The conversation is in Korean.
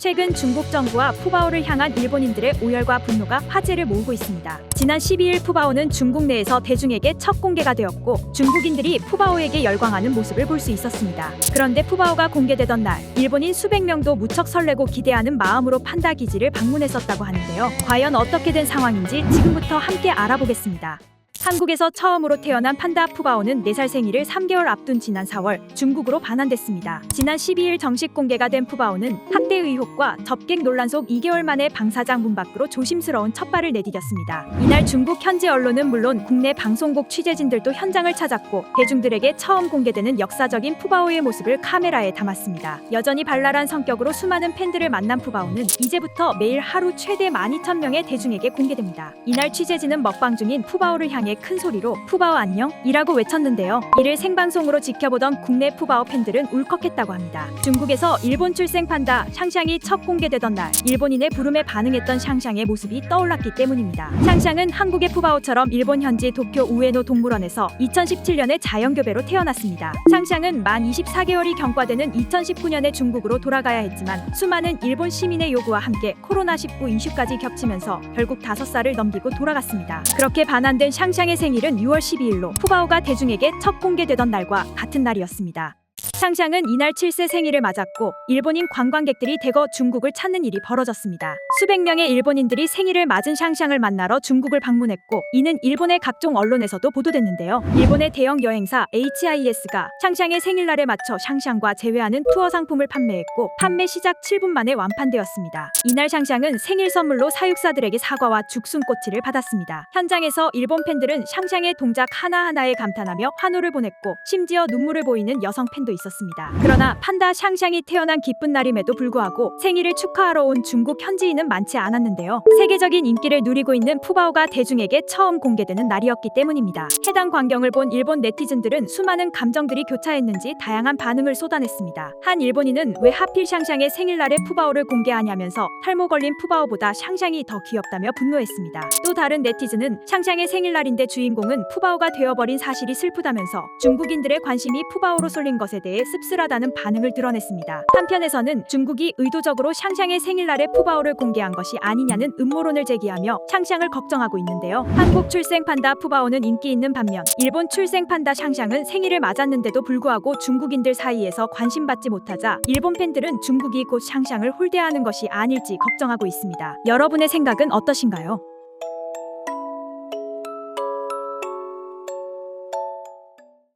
최근 중국 정부와 푸바오를 향한 일본인들의 오열과 분노가 화제를 모으고 있습니다. 지난 12일 푸바오는 중국 내에서 대중에게 첫 공개가 되었고 중국인들이 푸바오에게 열광하는 모습을 볼 수 있었습니다. 그런데 푸바오가 공개되던 날 일본인 수백 명도 무척 설레고 기대하는 마음으로 판다 기지를 방문했었다고 하는데요. 과연 어떻게 된 상황인지 지금부터 함께 알아보겠습니다. 한국에서 처음으로 태어난 판다 푸바오는 4살 생일을 3개월 앞둔 지난 4월 중국으로 반환됐습니다. 지난 12일 정식 공개가 된 푸바오는 학대 의혹과 접객 논란 속 2개월 만에 방사장 문 밖으로 조심스러운 첫 발을 내디뎠습니다. 이날 중국 현지 언론은 물론 국내 방송국 취재진들도 현장을 찾았고 대중들에게 처음 공개되는 역사적인 푸바오의 모습을 카메라에 담았습니다. 여전히 발랄한 성격으로 수많은 팬들을 만난 푸바오는 이제부터 매일 하루 최대 12,000명의 대중에게 공개됩니다. 이날 취재진은 먹방 중인 푸바오를 향해 큰 소리로 푸바오 안녕? 이라고 외쳤는데요. 이를 생방송으로 지켜보던 국내 푸바오 팬들은 울컥했다고 합니다. 중국에서 일본 출생 판다 샹샹이 첫 공개되던 날 일본인의 부름에 반응했던 샹샹의 모습이 떠올랐기 때문입니다. 샹샹은 한국의 푸바오처럼 일본 현지 도쿄 우에노 동물원에서 2017년에 자연교배로 태어났습니다. 샹샹은 만 24개월이 경과되는 2019년에 중국으로 돌아가야 했지만 수많은 일본 시민의 요구와 함께 코로나19 이슈까지 겹치면서 결국 5살을 넘기고 돌아갔습니다. 그렇게 반환된 샹샹의 생일은 6월 12일로 푸바오가 대중에게 첫 공개되던 날과 같은 날이었습니다. 샹샹은 이날 7세 생일을 맞았고 일본인 관광객들이 대거 중국을 찾는 일이 벌어졌습니다. 수백 명의 일본인들이 생일을 맞은 샹샹을 만나러 중국을 방문했고 이는 일본의 각종 언론에서도 보도됐는데요. 일본의 대형 여행사 HIS가 샹샹의 생일날에 맞춰 샹샹과 재회하는 투어 상품을 판매했고 판매 시작 7분 만에 완판되었습니다. 이날 샹샹은 생일 선물로 사육사들에게 사과와 죽순꼬치를 받았습니다. 현장에서 일본 팬들은 샹샹의 동작 하나하나에 감탄하며 환호를 보냈고 심지어 눈물을 보이는 여성 팬도 있었습니다. 그러나 판다 샹샹이 태어난 기쁜 날임에도 불구하고 생일을 축하하러 온 중국 현지인은 많지 않았는데요. 세계적인 인기를 누리고 있는 푸바오가 대중에게 처음 공개되는 날이었기 때문입니다. 해당 광경을 본 일본 네티즌들은 수많은 감정들이 교차했는지 다양한 반응을 쏟아냈습니다. 한 일본인은 왜 하필 샹샹의 생일날에 푸바오를 공개하냐면서 탈모 걸린 푸바오보다 샹샹이 더 귀엽다며 분노했습니다. 또 다른 네티즌은 샹샹의 생일날인데 주인공은 푸바오가 되어버린 사실이 슬프다면서 중국인들의 관심이 푸바오로 쏠린 것에 대해 씁쓸하다는 반응을 드러냈습니다. 한편에서는 중국이 의도적으로 샹샹의 생일날에 푸바오를 공개한 것이 아니냐는 음모론을 제기하며 샹샹을 걱정하고 있는데요. 한국 출생 판다 푸바오는 인기 있는 반면 일본 출생 판다 샹샹은 생일을 맞았는데도 불구하고 중국인들 사이에서 관심받지 못하자 일본 팬들은 중국이 곧 샹샹을 홀대하는 것이 아닐지 걱정하고 있습니다. 여러분의 생각은 어떠신가요?